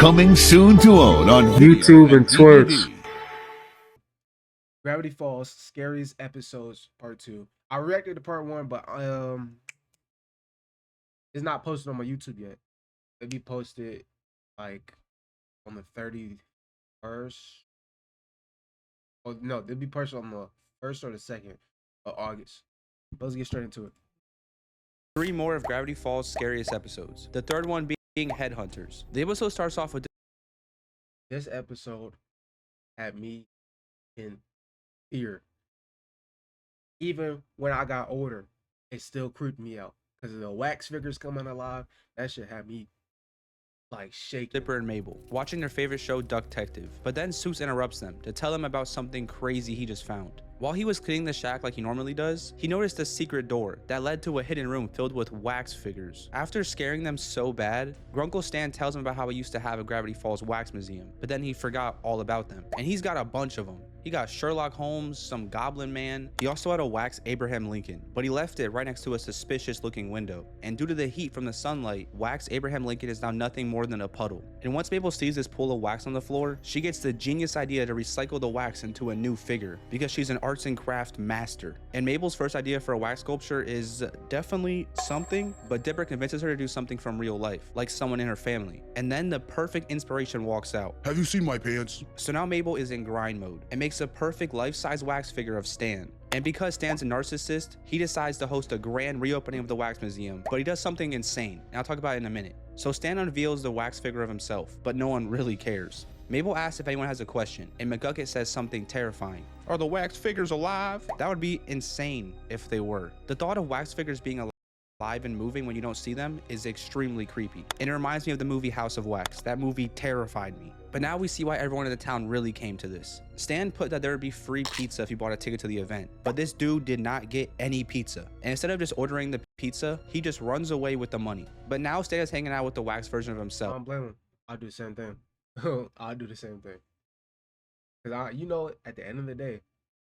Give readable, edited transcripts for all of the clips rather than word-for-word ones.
Coming soon to own on YouTube and Twitch. Gravity Falls, Scariest Episodes Part 2. I reacted to Part 1, but it's not posted on my YouTube yet. It'll be posted like on the 31st. Oh no, they'll be posted on the 1st or the 2nd of August. Let's get straight into it. 3 more of Gravity Falls' scariest episodes. The third one being Headhunters. The episode starts off with This episode had me in fear. Even when I got older, it still creeped me out because of the wax figures coming alive. That shit had me like shaking. Dipper and Mabel watching their favorite show, Duck Detective, but then Seuss interrupts them to tell them about something crazy he just found. While he was cleaning the shack like he normally does, he noticed a secret door that led to a hidden room filled with wax figures. After scaring them so bad, Grunkle Stan tells him about how he used to have a Gravity Falls wax museum, but then he forgot all about them. And he's got a bunch of them. He got Sherlock Holmes, some Goblin Man. He also had a wax Abraham Lincoln, but he left it right next to a suspicious looking window. And due to the heat from the sunlight, wax Abraham Lincoln is now nothing more than a puddle. And once Mabel sees this pool of wax on the floor, she gets the genius idea to recycle the wax into a new figure because she's an arts and craft master. And Mabel's first idea for a wax sculpture is definitely something, but Dipper convinces her to do something from real life, like someone in her family. And then the perfect inspiration walks out. Have you seen my pants? So now Mabel is in grind mode and makes a perfect life-size wax figure of Stan. And because Stan's a narcissist, he decides to host a grand reopening of the wax museum, but he does something insane, and I'll talk about it in a minute. So Stan unveils the wax figure of himself, but no one really cares. Mabel asks if anyone has a question, and McGucket says something terrifying. Are the wax figures alive? That would be insane if they were. The thought of wax figures being alive and moving when you don't see them is extremely creepy. And it reminds me of the movie House of Wax. That movie terrified me. But now we see why everyone in the town really came to this. Stan put that there would be free pizza if you bought a ticket to the event, but this dude did not get any pizza. And instead of just ordering the pizza, he just runs away with the money. But now Stan is hanging out with the wax version of I himself. don't blame him. I'll do the same thing. I'll do the same thing. Because at the end of the day,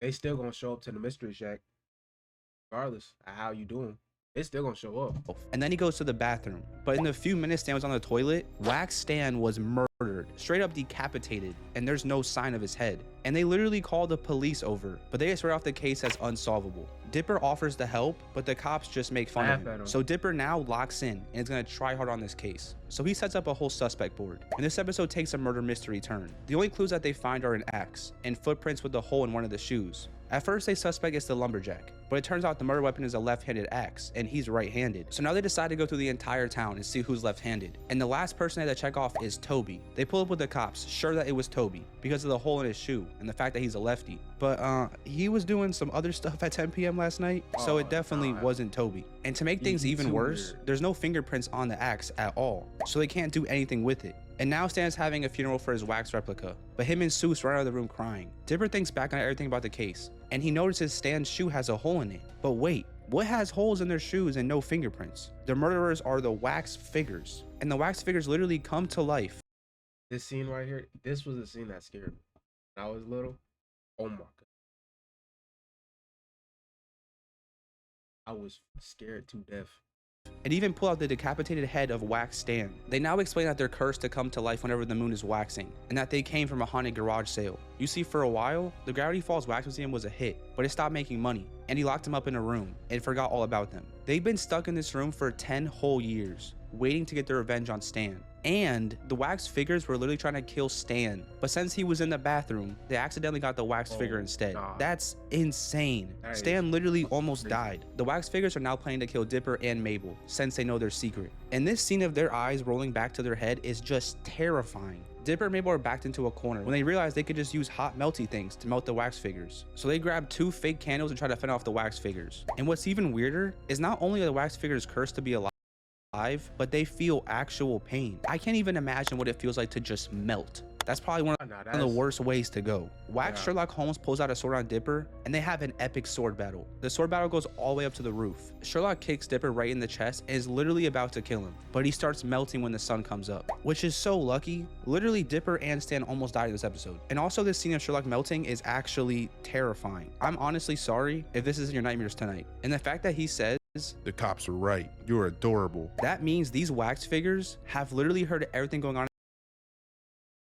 they still gonna show up to the mystery shack, regardless of how you doing. It's still gonna show up. And then he goes to the bathroom. But in the few minutes Stan was on the toilet, Wax Stan was murdered, straight up decapitated, and there's no sign of his head. And they literally call the police over, but they just write off the case as unsolvable. Dipper offers to help, but the cops just make fun of him. So Dipper now locks in and is gonna try hard on this case. So he sets up a whole suspect board. And this episode takes a murder mystery turn. The only clues that they find are an axe and footprints with a hole in one of the shoes. At first they suspect it's the lumberjack, but it turns out the murder weapon is a left-handed axe and he's right-handed. So now they decide to go through the entire town and see who's left-handed. And the last person they had to check off is Toby. They pull up with the cops, sure that it was Toby because of the hole in his shoe and the fact that he's a lefty. But he was doing some other stuff at 10 p.m. last night, so it definitely wasn't Toby. And to make things even worse, there's no fingerprints on the axe at all, so they can't do anything with it. And now Stan's having a funeral for his wax replica, but him and Seuss run out of the room crying. Dipper thinks back on everything about the case, and he notices Stan's shoe has a hole in it. But wait, what has holes in their shoes and no fingerprints? The murderers are the wax figures, and the wax figures literally come to life. This scene right here, this was the scene that scared me. When I was little, oh my god. I was scared to death. And even pull out the decapitated head of Wax Stan. They now explain that they're cursed to come to life whenever the moon is waxing, and that they came from a haunted garage sale. You see, for a while, the Gravity Falls Wax Museum was a hit, but it stopped making money, and he locked them up in a room and forgot all about them. They've been stuck in this room for 10 whole years, waiting to get their revenge on Stan. And the wax figures were literally trying to kill Stan, but since he was in the bathroom, they accidentally got the wax figure instead. God. That's insane. Stan literally almost died. The wax figures are now planning to kill Dipper and Mabel since they know their secret. And this scene of their eyes rolling back to their head is just terrifying. Dipper and Mabel are backed into a corner when they realize they could just use hot melty things to melt the wax figures. So they grab 2 fake candles and try to fend off the wax figures. And what's even weirder is not only are the wax figures cursed to be alive, but they feel actual pain. I can't even imagine what it feels like to just melt. That's probably one of the worst ways to go. Wax Sherlock Holmes pulls out a sword on Dipper, and they have an epic sword battle. The sword battle goes all the way up to the roof. Sherlock kicks Dipper right in the chest and is literally about to kill him, but he starts melting when the sun comes up, which is so lucky. Literally, Dipper and Stan almost died in this episode. And also, this scene of Sherlock melting is actually terrifying. I'm honestly sorry if this is in your nightmares tonight. And the fact that he says, The cops are right. You're adorable. that means these wax figures have literally heard everything going on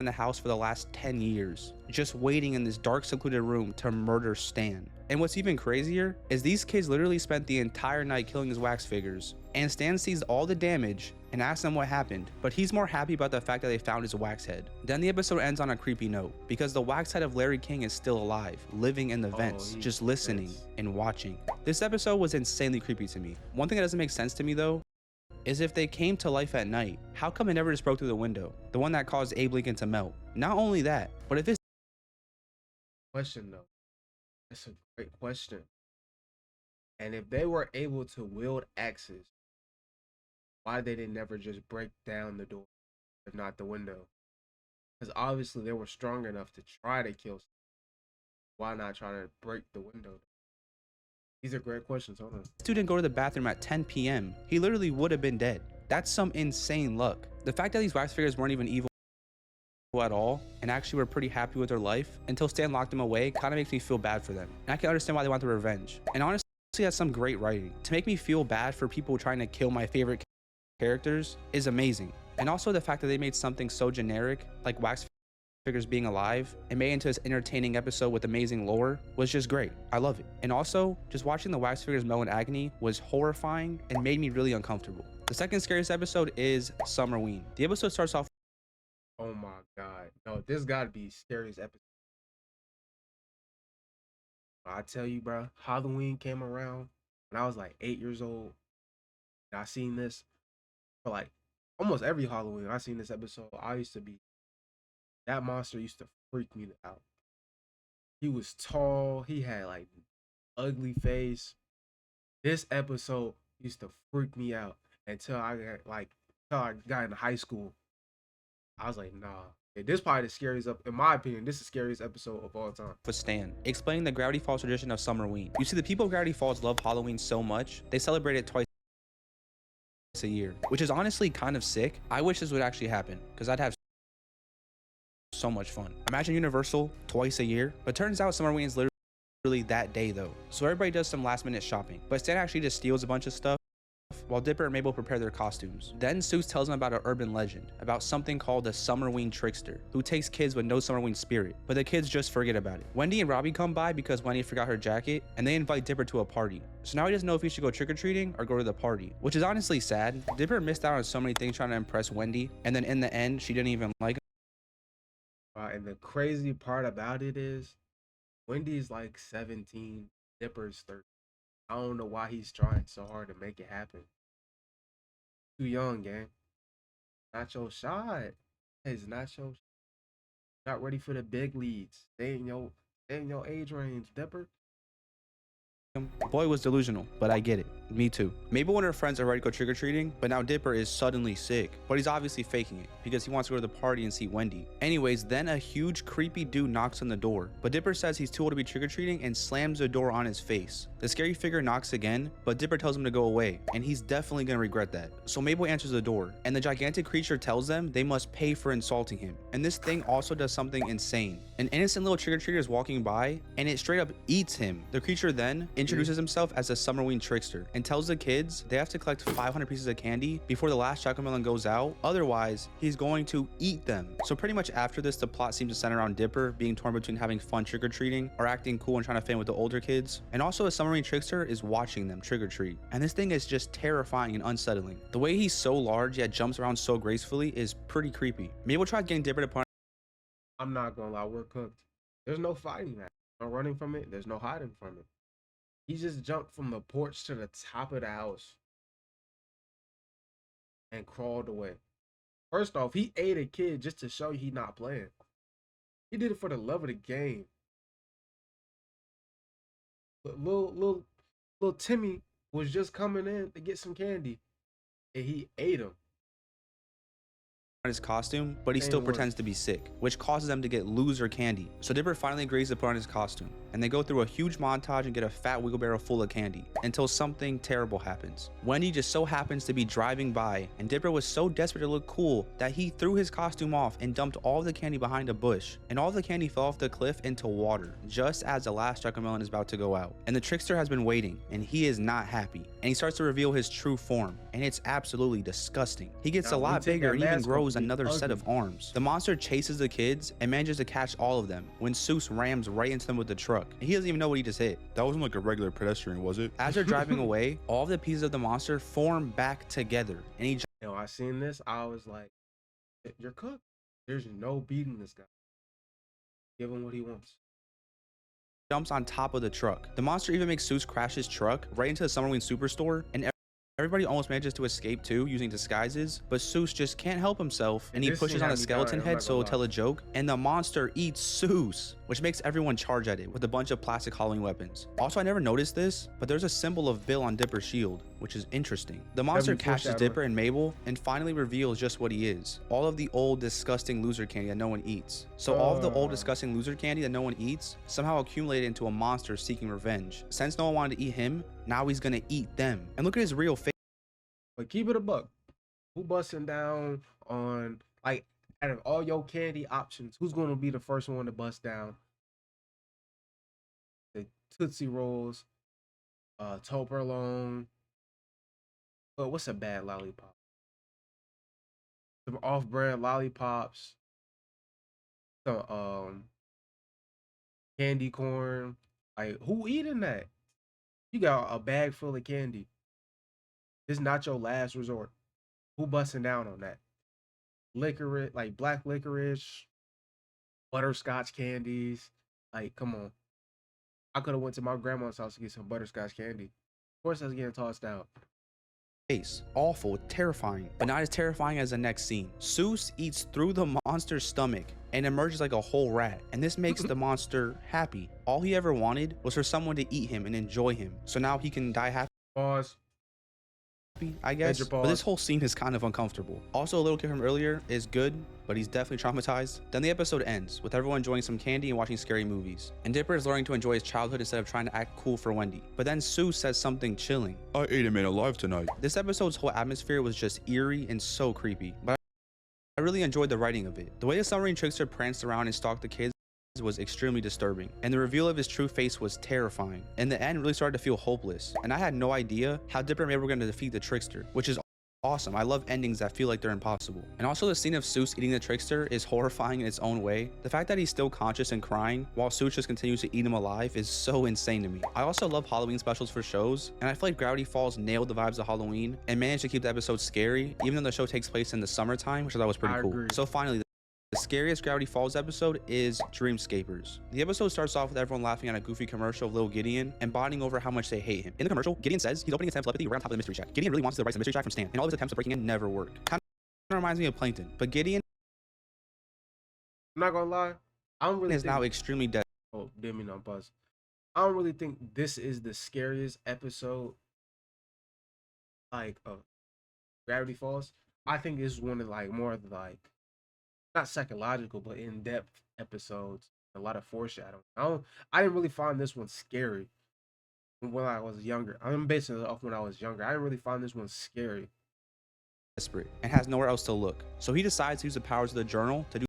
in the house for the last 10 years, just waiting in this dark, secluded room to murder Stan. And what's even crazier is these kids literally spent the entire night killing his wax figures, and Stan sees all the damage and asks them what happened, but he's more happy about the fact that they found his wax head. Then the episode ends on a creepy note, because the wax head of Larry King is still alive, living in the vents, just listening and watching. This episode was insanely creepy to me. One thing that doesn't make sense to me though, is if they came to life at night, how come it never just broke through the window? The one that caused Abe Lincoln to melt. Not only that, but if it's Question though. That's a great question. And if they were able to wield axes, why they didn't never just break down the door, if not the window? Because obviously they were strong enough to try to kill. Why not try to break the window? These are great questions. Hold on. dude didn't go to the bathroom at 10 p.m., he literally would have been dead. That's some insane luck. The fact that these wax figures weren't even evil at all and actually were pretty happy with their life until Stan locked them away kind of makes me feel bad for them. And I can understand why they want the revenge. And honestly, that's some great writing. To make me feel bad for people trying to kill my favorite characters is amazing. And also the fact that they made something so generic like wax figures being alive and made into this entertaining episode with amazing lore was just great. I love it. And also just watching the wax figures melt in agony was horrifying and made me really uncomfortable. The second scariest episode is Summerween. The episode starts off, Oh my god. No, this gotta be scariest episode. I tell you, bro, Halloween came around when I was like 8 years old. And I seen this for like almost every Halloween. I seen this episode. That monster used to freak me out. He was tall. He had like ugly face. This episode used to freak me out until I got into high school. I was like, nah. Yeah, this is probably the scariest, in my opinion, this is the scariest episode of all time. with Stan, explaining the Gravity Falls tradition of Summerween. You see, the people of Gravity Falls love Halloween so much, they celebrate it twice a year, which is honestly kind of sick. I wish this would actually happen, because I'd have so much fun. Imagine Universal twice a year, but turns out Summerween is literally that day though. So everybody does some last minute shopping, but Stan actually just steals a bunch of stuff while Dipper and Mabel prepare their costumes. Then Seuss tells them about an urban legend about something called a Summerween trickster who takes kids with no Summerween spirit, but the kids just forget about it. Wendy and Robbie come by because Wendy forgot her jacket, and they invite Dipper to a party. So now he doesn't know if he should go trick-or-treating or go to the party, which is honestly sad. Dipper missed out on so many things trying to impress Wendy, and then in the end, she didn't even like him. And the crazy part about it is Wendy's like 17, Dipper's 30. I don't know why he's trying so hard to make it happen. Too young, gang. Not your shot. It's not your. Not ready for the big leads. Stay in your age range, Dipper. Boy was delusional, but I get it. Me too. Mabel and her friends are ready to go trick-or-treating, but now Dipper is suddenly sick. But he's obviously faking it because he wants to go to the party and see Wendy. Anyways, then a huge creepy dude knocks on the door, but Dipper says he's too old to be trick-or-treating and slams the door on his face. The scary figure knocks again, but Dipper tells him to go away, and he's definitely gonna regret that. So Mabel answers the door, and the gigantic creature tells them they must pay for insulting him. And this thing also does something insane. An innocent little trick-or-treater is walking by, and it straight up eats him. The creature then introduces himself as a Summerween trickster and tells the kids they have to collect 500 pieces of candy before the last chocolate melon goes out, otherwise he's going to eat them. So pretty much after this, the plot seems to center around Dipper being torn between having fun trick-or-treating or acting cool and trying to fit in with the older kids, and also a Summerween trickster is watching them trick-or-treat. And this thing is just terrifying and unsettling. The way he's so large yet jumps around so gracefully is pretty creepy. Mabel tries getting Dipper to put. I'm not gonna lie, we're cooked. There's no fighting that. No running from it. There's no hiding from it. He just jumped from the porch to the top of the house and crawled away. First off, he ate a kid just to show you he not playing. He did it for the love of the game. Little Timmy was just coming in to get some candy, and he ate him. His costume, but he still pretends to be sick, which causes them to get loser candy. So Dipper finally agrees to put on his costume, and they go through a huge montage and get a fat wheelbarrow full of candy until something terrible happens. Wendy just so happens to be driving by, and Dipper was so desperate to look cool that he threw his costume off and dumped all the candy behind a bush, and all the candy fell off the cliff into water just as the last chocolate melon is about to go out. And the trickster has been waiting, and he is not happy, and he starts to reveal his true form, and it's absolutely disgusting. He gets a lot bigger and even grows shows another set of arms. The monster chases the kids and manages to catch all of them when Seuss rams right into them with the truck. And he doesn't even know what he just hit. That wasn't like a regular pedestrian, was it? As they're driving away, all of the pieces of the monster form back together, and he I seen this, I was like, you're cooked. There's no beating this guy. Give him what he wants. jumps on top of the truck. The monster even makes Seuss crash his truck right into the Summerween Superstore, and everybody almost manages to escape too using disguises, but Seuss just can't help himself, and he pushes on a skeleton head so he'll tell a joke, and the monster eats Seuss, which makes everyone charge at it with a bunch of plastic Halloween weapons. Also, I never noticed this, but there's a symbol of Bill on Dipper's shield, which is interesting. The monster catches Dipper and Mabel and finally reveals just what he is. All of the old disgusting loser candy that no one eats. So all of the old disgusting loser candy that no one eats somehow accumulated into a monster seeking revenge. Since no one wanted to eat him, now he's gonna eat them. And look at his real face. But keep it a buck. Who busting down on, like, out of all your candy options, who's going to be the first one to bust down? The Tootsie Rolls, Toblerone. But what's a bad lollipop? Some off-brand lollipops. Some candy corn. Like, who eating that? You got a bag full of candy. This is not your last resort. Who busting down on that? Licorice, like black licorice, butterscotch candies. Like, come on. I could have went to my grandma's house to get some butterscotch candy. Of course, I was getting tossed out. Awful, terrifying, but not as terrifying as the next scene. Seuss eats through the monster's stomach and emerges like a whole rat, and this makes the monster happy. All he ever wanted was for someone to eat him and enjoy him, so now he can die happy. Pause. I guess, but this whole scene is kind of uncomfortable. Also, a little kid from earlier is good, but he's definitely traumatized. Then the episode ends with everyone enjoying some candy and watching scary movies, and Dipper is learning to enjoy his childhood instead of trying to act cool for Wendy. But then Sue says something chilling. I ate a man alive tonight. This episode's whole atmosphere was just eerie and so creepy, but I really enjoyed the writing of it. The way the submarine trickster pranced around and stalked the kids was extremely disturbing, and the reveal of his true face was terrifying, and the end really started to feel hopeless, and I had no idea how Dipper and Mabel were going to defeat the trickster, which is awesome. I love endings that feel like they're impossible. And also, the scene of Seuss eating the trickster is horrifying in its own way. The fact that he's still conscious and crying while Seuss just continues to eat him alive is so insane to me. I also love Halloween specials for shows, and I feel like Gravity Falls nailed the vibes of Halloween and managed to keep the episode scary, even though the show takes place in the summertime, which I thought was pretty cool. So finally, the scariest Gravity Falls episode is Dreamscapers. The episode starts off with everyone laughing at a goofy commercial of Little Gideon and bonding over how much they hate him. In the commercial, Gideon says he's opening his telepathy right on top of the mystery shack. Gideon really wants to rise the mystery shack from Stan, and all of his attempts at breaking in never work. Kind of reminds me of Plankton, but Gideon, I'm not gonna lie, I don't really is now extremely dead. Oh, didn't mean on pause. I don't really think this is the scariest episode, like, of Gravity Falls. I think this is one of, like, more of the, like, not psychological, but in-depth episodes. A lot of foreshadowing. I didn't really find this one scary when I was younger. I'm basing it off when I was younger. I didn't really find this one scary. Desperate and has nowhere else to look, so he decides to use the powers of the journal to do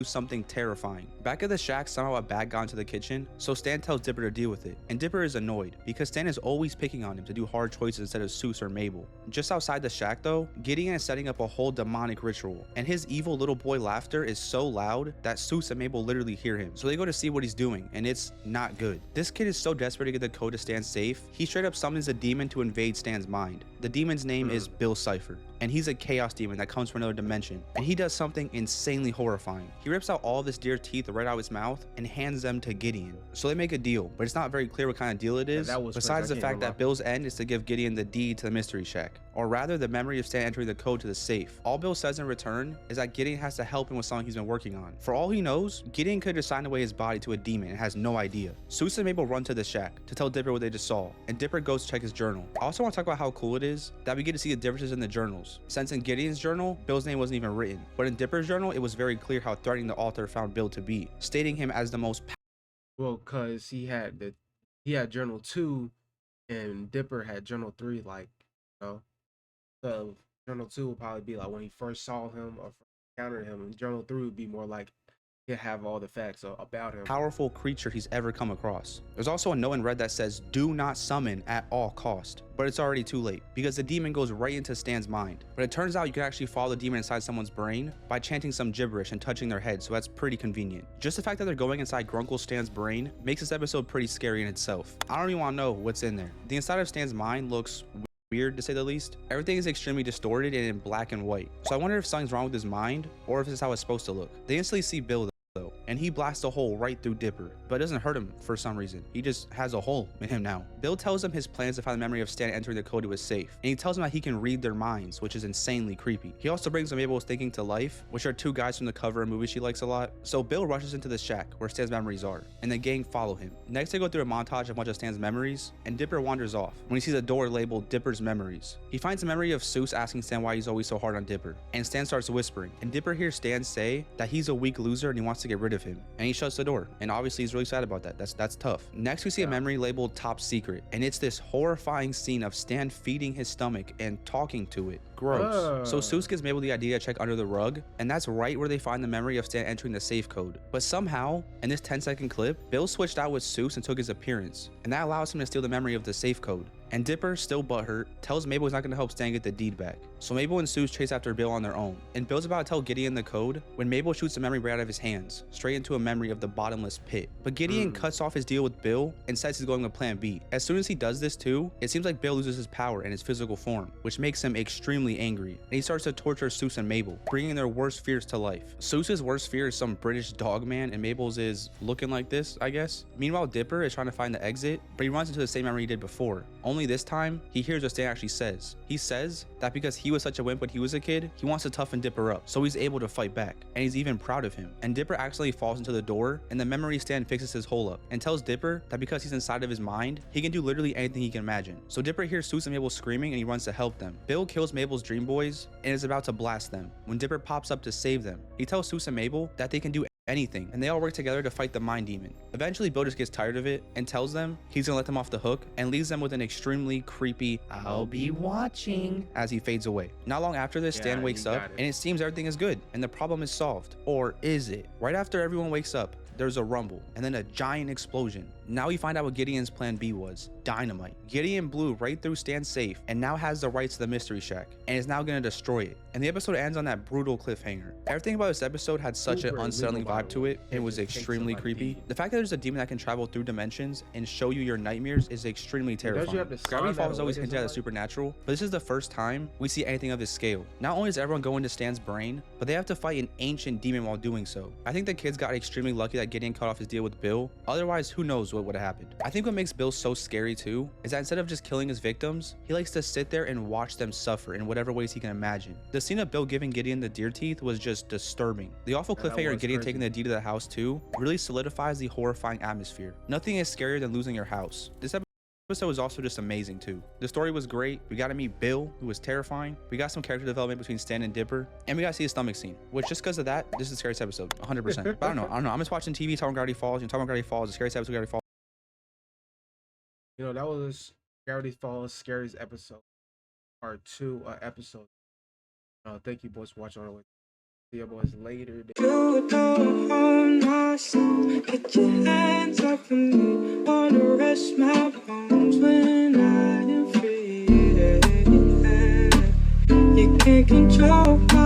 something terrifying. Back at the shack, somehow a bag got into the kitchen, so Stan tells Dipper to deal with it, and Dipper is annoyed because Stan is always picking on him to do hard choices instead of Seuss or Mabel. Just outside the shack though, Gideon is setting up a whole demonic ritual, and his evil little boy laughter is so loud that Seuss and Mabel literally hear him, so they go to see what he's doing, and it's not good. This kid is so desperate to get the code to Stan's safe, he straight up summons a demon to invade Stan's mind. The demon's name is Bill Cipher, and he's a chaos demon that comes from another dimension, and he does something insanely horrifying. He rips out all of his deer teeth right out of his mouth and hands them to Gideon. So they make a deal, but it's not very clear what kind of deal it is, besides the fact that Bill's end is to give Gideon the deed to the mystery shack, or rather the memory of Stan entering the code to the safe. All Bill says in return is that Gideon has to help him with something he's been working on. For all he knows, Gideon could have signed away his body to a demon and has no idea. Seuss and Mabel run to the shack to tell Dipper what they just saw, and Dipper goes to check his journal. I also want to talk about how cool it is that we get to see the differences in the journals, since in Gideon's journal, Bill's name wasn't even written, but in Dipper's journal, it was very clear how threatening the author found Bill to be, stating him as the most because he had journal 2 and Dipper had journal 3, like, you know. So journal 2 would probably be like when he first saw him or encountered him, and journal 3 would be more like he'll have all the facts about him. Powerful creature he's ever come across. There's also a note in red that says, do not summon at all cost. But it's already too late because the demon goes right into Stan's mind. But it turns out you can actually follow the demon inside someone's brain by chanting some gibberish and touching their head, so that's pretty convenient. Just the fact that they're going inside Grunkle Stan's brain makes this episode pretty scary in itself. I don't even want to know what's in there. The inside of Stan's mind looks weird, to say the least. Everything is extremely distorted and in black and white. So I wonder if something's wrong with his mind or if this is how it's supposed to look. They instantly see Bill though, and he blasts a hole right through Dipper, but it doesn't hurt him for some reason. He just has a hole in him now. Bill tells him his plans to find the memory of Stan entering the code to his safe, and he tells him that he can read their minds, which is insanely creepy. He also brings Mabel's thinking to life, which are two guys from the cover of a movie she likes a lot. So Bill rushes into the shack where Stan's memories are, and the gang follow him. Next, they go through a montage of a bunch of Stan's memories, and Dipper wanders off when he sees a door labeled Dipper's Memories. He finds a memory of Seuss asking Stan why he's always so hard on Dipper, and Stan starts whispering, and Dipper hears Stan say that he's a weak loser and he wants to get rid of him. And he shuts the door, and obviously he's really sad about that. That's tough. Next, we see a memory labeled Top Secret, and it's this horrifying scene of Stan feeding his stomach and talking to it. Gross. So Seuss gives Mabel the idea to check under the rug, and that's right where they find the memory of Stan entering the safe code. But somehow, in this 10-second clip, Bill switched out with Seuss and took his appearance, and that allows him to steal the memory of the safe code. And Dipper, still butthurt, tells Mabel he's not going to help Stan get the deed back. So Mabel and Seuss chase after Bill on their own, and Bill's about to tell Gideon the code when Mabel shoots the memory right out of his hands, straight into a memory of the bottomless pit. But Gideon cuts off his deal with Bill and says he's going with plan B. As soon as he does this too, it seems like Bill loses his power and his physical form, which makes him extremely angry, and he starts to torture Seuss and Mabel, bringing their worst fears to life. Seuss's worst fear is some British dog man, and Mabel's is looking like this, I guess. Meanwhile, Dipper is trying to find the exit, but he runs into the same memory he did before. Only this time, he hears what Stan actually says. He says that because he was such a wimp when he was a kid, he wants to toughen Dipper up, so he's able to fight back, and he's even proud of him. And Dipper accidentally falls into the door, and the memory Stan fixes his hole up, and tells Dipper that because he's inside of his mind, he can do literally anything he can imagine. So Dipper hears Seuss and Mabel screaming, and he runs to help them. Bill kills Mabel's dream boys, and is about to blast them, when Dipper pops up to save them. He tells Seuss and Mabel that they can do anything, and they all work together to fight the mind demon. Eventually, Bill just gets tired of it and tells them he's gonna let them off the hook, and leaves them with an extremely creepy "I'll be watching" as he fades away. Not long after this, Stan wakes up, and it seems everything is good and the problem is solved. Or is it? Right after everyone wakes up, there's a rumble and then a giant explosion. Now we find out what Gideon's plan B was: dynamite. Gideon blew right through Stan's safe and now has the rights to the mystery shack and is now going to destroy it. And the episode ends on that brutal cliffhanger. Everything about this episode had such an unsettling vibe to it. It was extremely creepy. The fact that there's a demon that can travel through dimensions and show you your nightmares is extremely terrifying. Gravity Falls always hinted at the supernatural, but this is the first time we see anything of this scale. Not only does everyone go into Stan's brain, but they have to fight an ancient demon while doing so. I think the kids got extremely lucky that Gideon cut off his deal with Bill. Otherwise, who knows what would have happened. I think what makes Bill so scary too is that instead of just killing his victims, he likes to sit there and watch them suffer in whatever ways he can imagine. The scene of Bill giving Gideon the deer teeth was just disturbing. The awful cliffhanger of Gideon taking the deed to the house too really solidifies the horrifying atmosphere. Nothing is scarier than losing your house. This episode was also just amazing too. The story was great. We got to meet Bill, who was terrifying. We got some character development between Stan and Dipper, and we got to see his stomach scene, which just because of that, this is the scariest episode, 100%. But I don't know. I'm just watching TV, talking Gravity Falls, and talking Gravity Falls, the scariest episode of Gravity Falls. You know, that was Gravity Falls Scariest episode, part 2 episode. Thank you boys for watching. See you boys later. You don't own my soul. Get your hands off of me. Wanna rest my bones when I am free. You can't control my